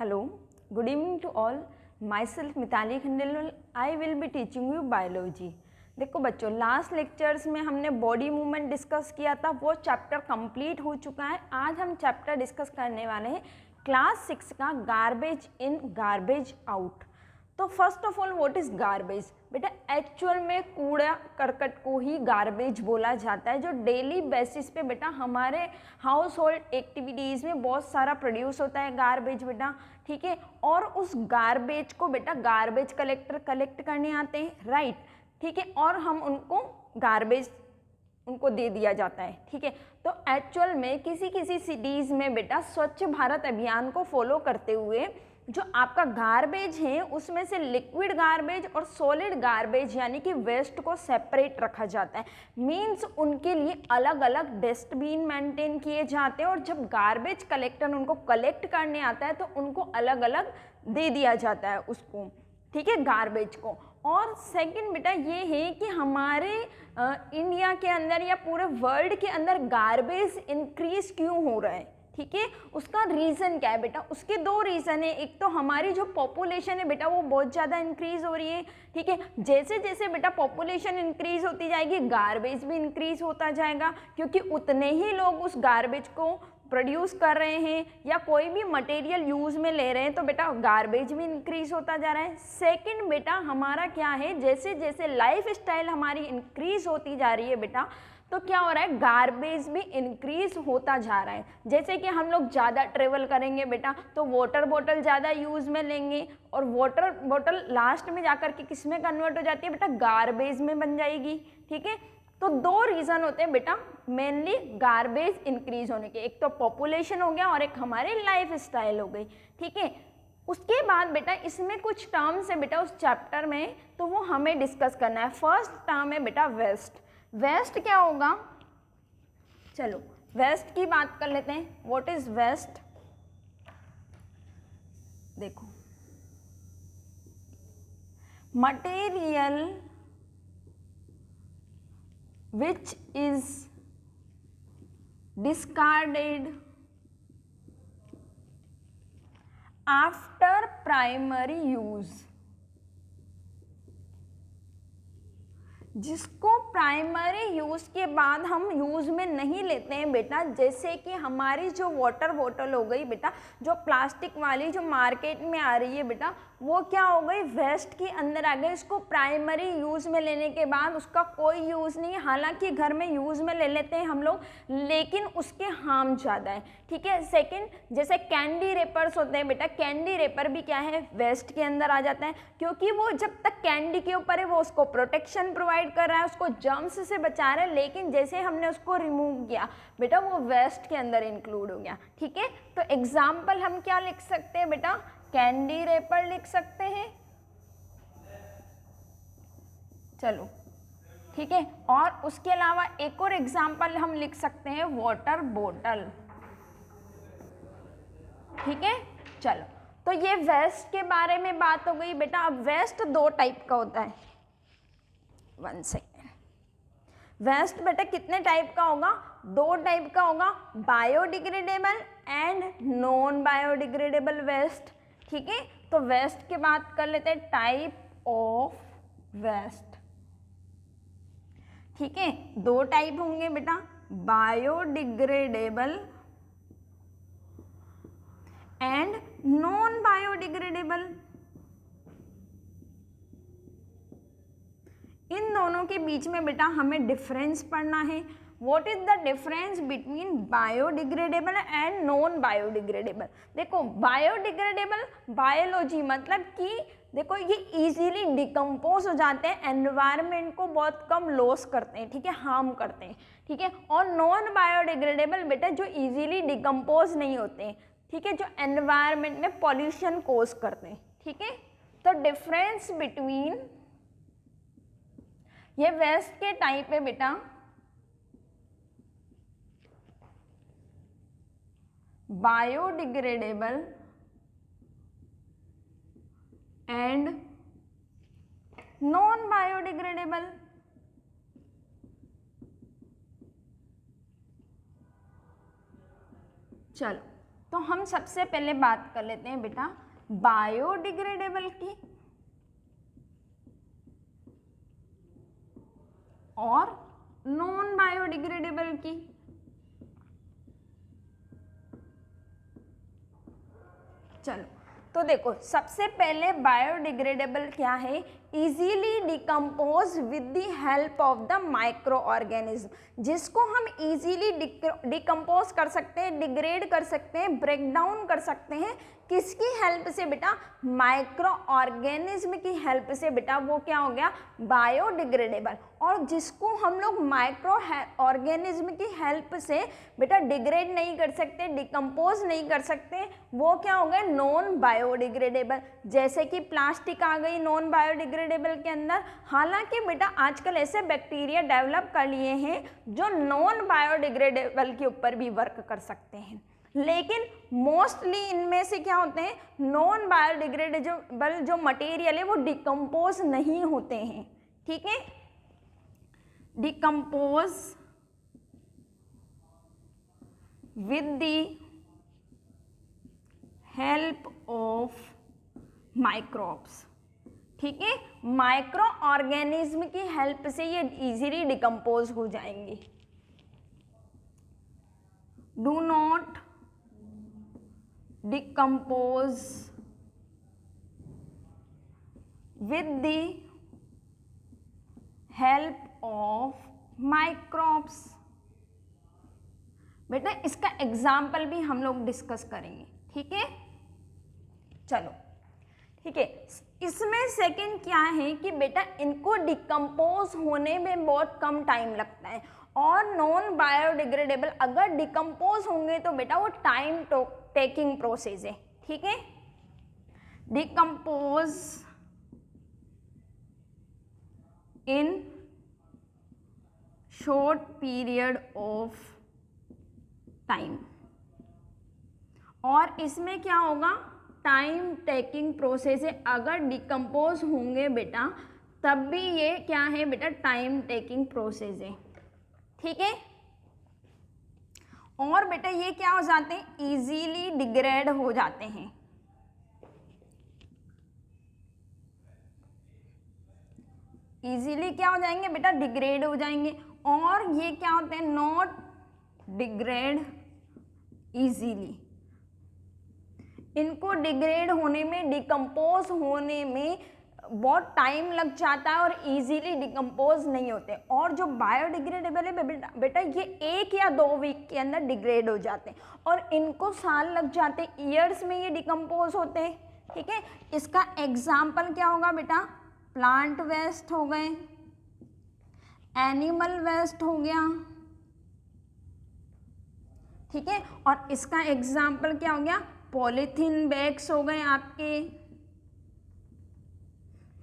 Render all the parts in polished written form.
Hello, good evening to all. Myself Mitali Khandelwal. I will be teaching you biology. देखो बच्चों, last lectures में हमने body movement discuss किया था, वो चैप्टर कंप्लीट हो चुका है. आज हम चैप्टर डिस्कस करने वाले हैं क्लास 6 का गार्बेज इन गार्बेज आउट. तो first of all what is garbage? बेटा एक्चुअल में कूड़ा करकट को ही गार्बेज बोला जाता है, जो डेली बेसिस पे बेटा हमारे हाउस होल्ड एक्टिविटीज़ में बहुत सारा प्रोड्यूस होता है गार्बेज बेटा, ठीक है. और उस गार्बेज को बेटा गार्बेज कलेक्टर कलेक्ट करने आते हैं, राइट, ठीक है, और हम उनको गार्बेज उनको दे दिया जाता है, ठीक है. तो एक्चुअल में किसी किसी सिटीज़ में बेटा स्वच्छ भारत अभियान को फॉलो करते हुए जो आपका गार्बेज है उसमें से लिक्विड गार्बेज और सॉलिड गार्बेज यानी कि वेस्ट को सेपरेट रखा जाता है. मींस उनके लिए अलग अलग डस्टबिन मेंटेन किए जाते हैं और जब गार्बेज कलेक्टर उनको कलेक्ट करने आता है तो उनको अलग अलग दे दिया जाता है उसको, ठीक है, गार्बेज को. और सेकंड बेटा ये है कि हमारे इंडिया के अंदर या पूरे वर्ल्ड के अंदर गार्बेज इंक्रीज क्यों हो रहा है, ठीक है. उसका रीज़न क्या है बेटा? उसके दो रीज़न है. एक तो हमारी जो पॉपुलेशन है बेटा वो बहुत ज़्यादा इंक्रीज़ हो रही है, ठीक है. जैसे जैसे बेटा पॉपुलेशन इंक्रीज़ होती जाएगी गार्बेज भी इंक्रीज़ होता जाएगा, क्योंकि उतने ही लोग उस गार्बेज को प्रोड्यूस कर रहे हैं या कोई भी मटेरियल यूज़ में ले रहे हैं, तो बेटा गार्बेज भी इंक्रीज़ होता जा रहा है. सेकंड बेटा हमारा क्या है, जैसे जैसे लाइफ स्टाइल हमारी इंक्रीज़ होती जा रही है बेटा, तो क्या हो रहा है, गार्बेज भी इंक्रीज होता जा रहा है. जैसे कि हम लोग ज़्यादा ट्रेवल करेंगे बेटा तो वाटर बॉटल ज़्यादा यूज़ में लेंगे और वाटर बॉटल लास्ट में जाकर के किस में कन्वर्ट हो जाती है बेटा, गार्बेज में बन जाएगी, ठीक है. तो दो रीज़न होते हैं बेटा मेनली गार्बेज इंक्रीज होने के, एक तो पॉपुलेशन हो गया और एक हमारी लाइफ स्टाइल हो गई, ठीक है. उसके बाद बेटा इसमें कुछ टर्म्स है बेटा उस चैप्टर में, तो वो हमें डिस्कस करना है. फर्स्ट टर्म है बेटा वेस्ट. वेस्ट क्या होगा, चलो वेस्ट की बात कर लेते हैं. What is waste? देखो material which is discarded after primary use, जिसको प्राइमरी यूज़ के बाद हम यूज़ में नहीं लेते हैं बेटा. जैसे कि हमारी जो वाटर बॉटल हो गई बेटा, जो प्लास्टिक वाली जो मार्केट में आ रही है बेटा, वो क्या हो गई, वेस्ट के अंदर आ गई. इसको प्राइमरी यूज़ में लेने के बाद उसका कोई यूज़ नहीं है. हालांकि घर में यूज़ में ले लेते हैं हम लोग, लेकिन उसके हार्म ज़्यादा है, ठीक है. सेकेंड जैसे कैंडी रेपर्स होते हैं बेटा, कैंडी रेपर भी क्या है, वेस्ट के अंदर आ जाता है, क्योंकि वो जब तक कैंडी के ऊपर है वो उसको प्रोटेक्शन प्रोवाइड कर रहा है, उसको जर्म्स से बचा रहा है, लेकिन जैसे हमने उसको रिमूव किया बेटा वो वेस्ट के अंदर इंक्लूड हो गया, ठीक है. तो एग्जाम्पल हम क्या लिख सकते हैं बेटा, कैंडी रेपर लिख सकते हैं, चलो ठीक है. और उसके अलावा एक और एग्जाम्पल हम लिख सकते हैं वाटर बॉटल, ठीक है. चलो तो ये वेस्ट के बारे में बात हो गई बेटा. अब वेस्ट दो टाइप का होता है, वन सेकेंड. वेस्ट बेटा कितने टाइप का होगा, दो टाइप का होगा, biodegradable and non biodegradable waste, ठीक है. तो वेस्ट की बात कर लेते हैं, टाइप ऑफ वेस्ट, ठीक है. दो टाइप होंगे बेटा, बायोडिग्रेडेबल एंड नॉन बायोडिग्रेडेबल. इन दोनों के बीच में बेटा हमें डिफरेंस पढ़ना है. What is the difference between biodegradable and non biodegradable? देखो बायोडिग्रेडेबल बायोलॉजी मतलब कि देखो ये इजीली डिकम्पोज हो जाते हैं, एनवायरनमेंट को बहुत कम लॉस करते हैं, ठीक है, हार्म करते हैं, ठीक है. और नॉन बायोडिग्रेडेबल बेटा जो इजीली डिकम्पोज नहीं होते हैं, ठीक है, जो एनवायरनमेंट में पॉल्यूशन कोज करते हैं, ठीक है. तो डिफरेंस बिटवीन ये वेस्ट के टाइप है बेटा, बायोडिग्रेडेबल एंड नॉन बायोडिग्रेडेबल. चलो तो हम सबसे पहले बात कर लेते हैं बेटा बायोडिग्रेडेबल की और नॉन बायोडिग्रेडेबल की। चलो तो देखो सबसे पहले बायोडिग्रेडेबल क्या है, easily decompose with the help of the micro organism, जिसको हम इजीली डिकम्पोज कर सकते हैं, डिग्रेड कर सकते हैं, ब्रेक डाउन कर सकते हैं, किसकी हेल्प से बेटा, माइक्रो ऑर्गेनिज्म की हेल्प से बेटा, वो क्या हो गया बायोडिग्रेडेबल। और जिसको हम लोग माइक्रो ऑर्गेनिज्म की हेल्प से बेटा डिग्रेड नहीं कर सकते, डिकम्पोज नहीं कर सकते, वो क्या हो गए नॉन बायोडिग्रेडेबल। जैसे कि प्लास्टिक आ गई नॉन बायोडिग्रेडेबल के अंदर। हालांकि बेटा आजकल ऐसे बैक्टीरिया डेवलप कर लिए हैं जो नॉन बायोडिग्रेडेबल के ऊपर भी वर्क कर सकते हैं, लेकिन मोस्टली इनमें से क्या होते हैं, नॉन बायोडिग्रेडेबल जो मटेरियल है वो डिकम्पोज नहीं होते हैं। ठीक है, decompose with the help of microbes. ठीक है, माइक्रो ऑर्गेनिज्म की हेल्प से ये इजीली डिकम्पोज हो जाएंगे। Do not decompose with the help of microbes। बेटा इसका एग्जाम्पल भी हम लोग डिस्कस करेंगे। ठीक है, चलो ठीक है। इसमें सेकंड क्या है कि बेटा इनको डिकम्पोज होने में बहुत कम टाइम लगता है, और नॉन बायोडिग्रेडेबल अगर डिकम्पोज होंगे तो बेटा वो टाइम टेकिंग प्रोसेस है। ठीक है, decompose in short period of time, और इसमें क्या होगा टाइम टेकिंग प्रोसेस है। अगर डिकम्पोज होंगे बेटा तब भी ये क्या है बेटा टाइम टेकिंग प्रोसेस है। ठीक है, और बेटा ये क्या हो जाते हैं इजीली डिग्रेड हो जाते हैं। इजीली क्या हो जाएंगे बेटा डिग्रेड हो जाएंगे, और ये क्या होते हैं नॉट डिग्रेड इजीली। इनको डिग्रेड होने में, डिकम्पोज होने में बहुत टाइम लग जाता है और इजीली डिकम्पोज नहीं होते। और जो बायोडिग्रेडेबल है बेटा ये 1 या 2 वीक के अंदर डिग्रेड हो जाते हैं, और इनको साल लग जाते, ईयर्स में ये डिकम्पोज होते हैं। ठीक है, इसका एग्जाम्पल क्या होगा बेटा, प्लांट वेस्ट हो गए, एनिमल वेस्ट हो गया। ठीक है, और इसका एग्जाम्पल क्या हो गया, पॉलीथीन बैग्स हो गए आपके।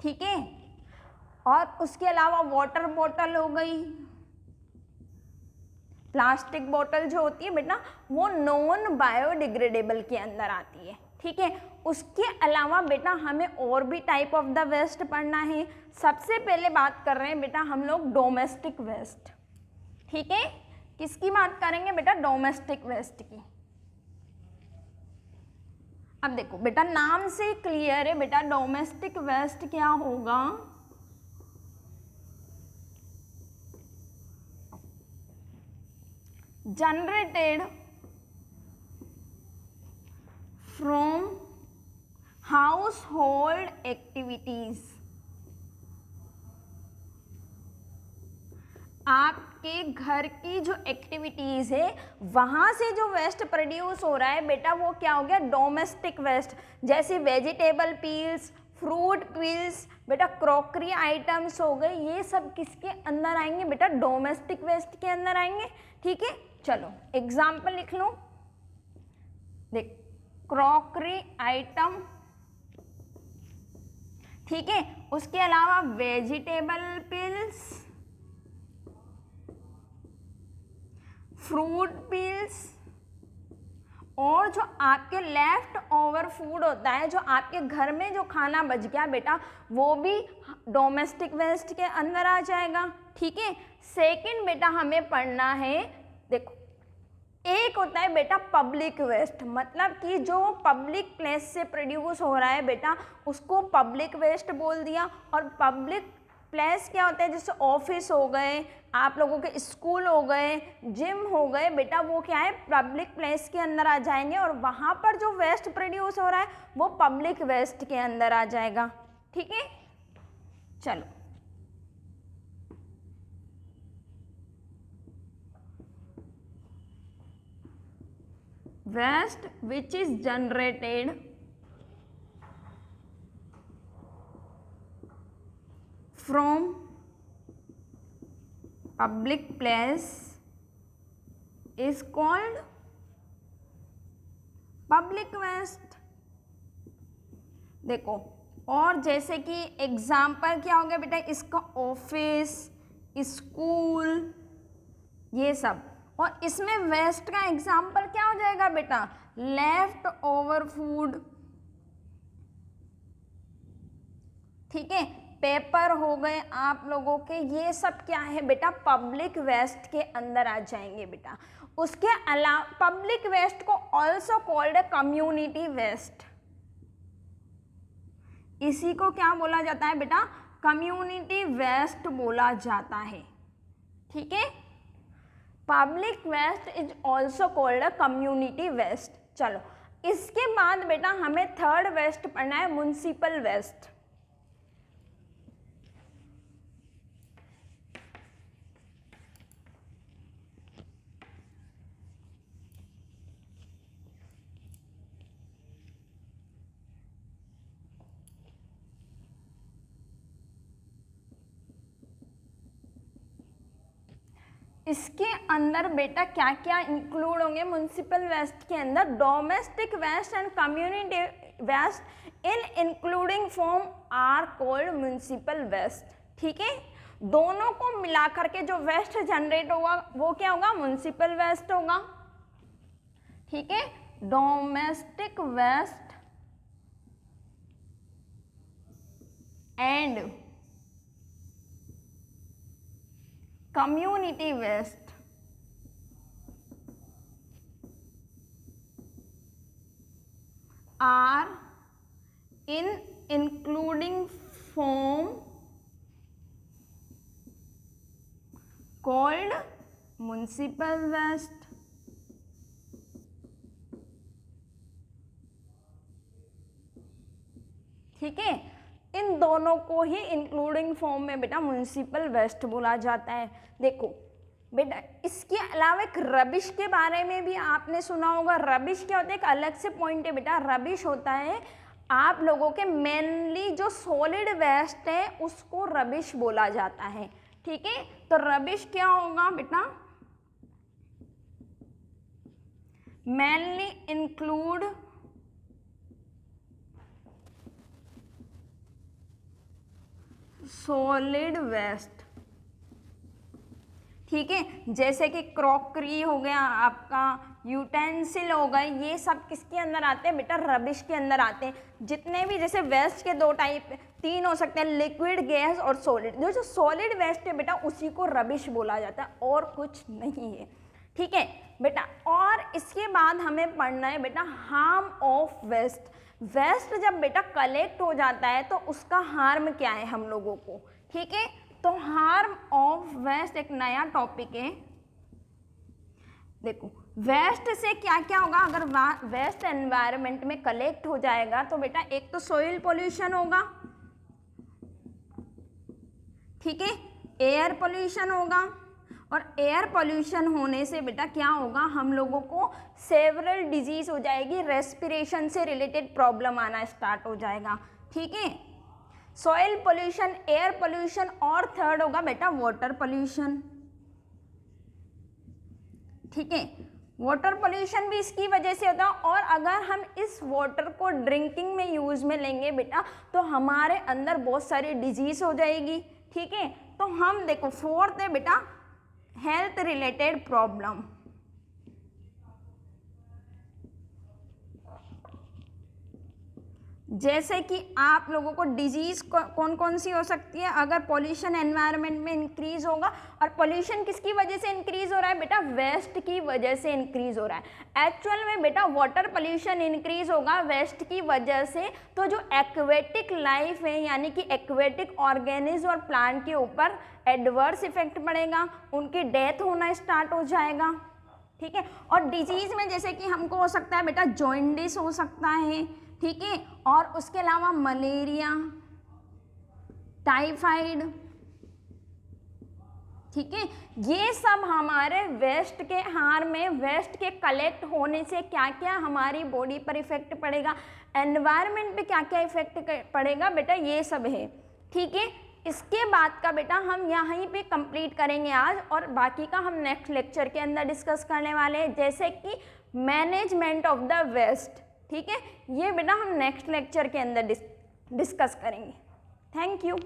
ठीक है, और उसके अलावा वाटर बॉटल हो गई। प्लास्टिक बॉटल जो होती है बेटा वो नॉन बायोडिग्रेडेबल के अंदर आती है। ठीक है, उसके अलावा बेटा हमें और भी टाइप ऑफ द वेस्ट पढ़ना है। सबसे पहले बात कर रहे हैं बेटा हम लोग डोमेस्टिक वेस्ट। ठीक है, किसकी बात करेंगे बेटा, डोमेस्टिक वेस्ट की। अब देखो बेटा नाम से क्लियर है बेटा डोमेस्टिक वेस्ट क्या होगा, generated from house hold activities. आपके घर की जो एक्टिविटीज़ है वहाँ से जो वेस्ट प्रोड्यूस हो रहा है बेटा वो क्या हो गया डोमेस्टिक वेस्ट। जैसे वेजिटेबल पील्स, फ्रूट पील्स, बेटा क्रॉकरी आइटम्स हो गए, ये सब किसके अंदर आएंगे बेटा डोमेस्टिक वेस्ट के अंदर आएंगे। ठीक है, चलो एग्जाम्पल लिख लो, देख क्रॉकरी आइटम। ठीक है, उसके अलावा वेजिटेबल पील्स, फ्रूट पील्स, और जो आपके लेफ्ट ओवर फूड होता है, जो आपके घर में जो खाना बच गया बेटा वो भी डोमेस्टिक वेस्ट के अंदर आ जाएगा। ठीक है, सेकंड बेटा हमें पढ़ना है, देखो एक होता है बेटा पब्लिक वेस्ट, मतलब कि जो पब्लिक प्लेस से प्रोड्यूस हो रहा है बेटा उसको पब्लिक वेस्ट बोल दिया। और पब्लिक प्लेस क्या होता है, जैसे ऑफिस हो गए, आप लोगों के स्कूल हो गए, जिम हो गए बेटा, वो क्या है पब्लिक प्लेस के अंदर आ जाएंगे और वहाँ पर जो वेस्ट प्रोड्यूस हो रहा है वो पब्लिक वेस्ट के अंदर आ जाएगा। ठीक है, चलो waste which is generated from public place is called public waste। देखो, और जैसे कि एग्जाम्पल क्या हो गया बेटा इसका, ऑफिस, स्कूल, ये सब। और इसमें वेस्ट का एग्जाम्पल क्या हो जाएगा बेटा, लेफ्ट ओवर फूड। ठीक है, पेपर हो गए आप लोगों के, ये सब क्या है बेटा पब्लिक वेस्ट के अंदर आ जाएंगे बेटा। उसके अलावा पब्लिक वेस्ट को ऑल्सो कॉल्ड कम्युनिटी वेस्ट, इसी को क्या बोला जाता है बेटा, कम्युनिटी वेस्ट बोला जाता है। ठीक है, public waste is also called community waste. चलो इसके बाद बेटा हमें थर्ड वेस्ट पढ़ना है, म्युनिसिपल वेस्ट। इसके अंदर बेटा क्या क्या इंक्लूड होंगे म्युनिसिपल वेस्ट के अंदर, domestic waste and community waste in including form are called municipal waste. ठीक है, दोनों को मिलाकर के जो वेस्ट जनरेट होगा वो क्या होगा, म्युनिसिपल वेस्ट होगा। ठीक है, domestic waste and community waste are in including form called municipal waste। ठीक है, इन दोनों को ही इंक्लूडिंग फॉर्म में बेटा म्युनिसिपल वेस्ट बोला जाता है। देखो बेटा इसके अलावा एक रबिश के बारे में भी आपने सुना होगा। रबिश क्या होता है, एक अलग से पॉइंट है बेटा। रबिश होता है आप लोगों के मेनली जो सॉलिड वेस्ट है उसको रबिश बोला जाता है। ठीक है, तो रबिश क्या होगा बेटा, मेनली इंक्लूड सॉलिड वेस्ट। ठीक है, जैसे कि क्रॉकरी हो गया आपका, यूटेंसिल हो गए, ये सब किसके अंदर आते हैं बेटा, रबिश के अंदर आते हैं। जितने भी जैसे वेस्ट के दो टाइप, तीन हो सकते हैं, लिक्विड, गैस और सॉलिड। जो सॉलिड वेस्ट है बेटा उसी को रबिश बोला जाता है और कुछ नहीं है। ठीक है बेटा, और इसके बाद हमें पढ़ना है बेटा हार्म ऑफ वेस्ट। वेस्ट जब बेटा कलेक्ट हो जाता है तो उसका हार्म क्या है हम लोगों को। ठीक है, तो हार्म ऑफ वेस्ट एक नया टॉपिक है। देखो वेस्ट से क्या क्या होगा, अगर वेस्ट एनवायरनमेंट में कलेक्ट हो जाएगा तो बेटा एक तो सोइल पोल्यूशन होगा, ठीक है, एयर पोल्यूशन होगा, और एयर पोल्यूशन होने से बेटा क्या होगा, हम लोगों को सेवरल डिजीज हो जाएगी, रेस्पिरेशन से रिलेटेड प्रॉब्लम आना स्टार्ट हो जाएगा। ठीक है, सॉइल पोल्यूशन, एयर पोल्यूशन, और थर्ड होगा बेटा वाटर पोल्यूशन। ठीक है, वाटर पोल्यूशन भी इसकी वजह से होता है, और अगर हम इस वाटर को ड्रिंकिंग में यूज में लेंगे बेटा तो हमारे अंदर बहुत सारी डिजीज हो जाएगी। ठीक है, तो हम देखो फोर्थ है बेटा हेल्थ रिलेटेड प्रॉब्लम। जैसे कि आप लोगों को डिजीज़ कौन कौन सी हो सकती है अगर पॉल्यूशन एनवायरनमेंट में इंक्रीज होगा, और पॉल्यूशन किसकी वजह से इंक्रीज हो रहा है बेटा, वेस्ट की वजह से इंक्रीज हो रहा है। एक्चुअल में बेटा वाटर पॉल्यूशन इंक्रीज होगा वेस्ट की वजह से, तो जो एक्वेटिक लाइफ है यानी कि एक्वेटिक ऑर्गेनिज्म और प्लांट के ऊपर एडवर्स इफेक्ट पड़ेगा, उनकी डेथ होना स्टार्ट हो जाएगा, ठीक है। और डिजीज में जैसे कि हमको हो सकता है बेटा जॉइंडिस हो सकता है, ठीक है, और उसके अलावा मलेरिया, टाइफाइड, ठीक है। ये सब हमारे वेस्ट के हार में, वेस्ट के कलेक्ट होने से क्या क्या हमारी बॉडी पर इफेक्ट पड़ेगा, एनवायरनमेंट पे क्या क्या इफेक्ट पड़ेगा बेटा, ये सब है, ठीक है। इसके बाद का बेटा हम यहीं पे कंप्लीट करेंगे आज, और बाकी का हम नेक्स्ट लेक्चर के अंदर डिस्कस करने वाले हैं, जैसे कि मैनेजमेंट ऑफ द वेस्ट, ठीक है। ये बेटा हम नेक्स्ट लेक्चर के अंदर डिस्कस करेंगे। Thank you.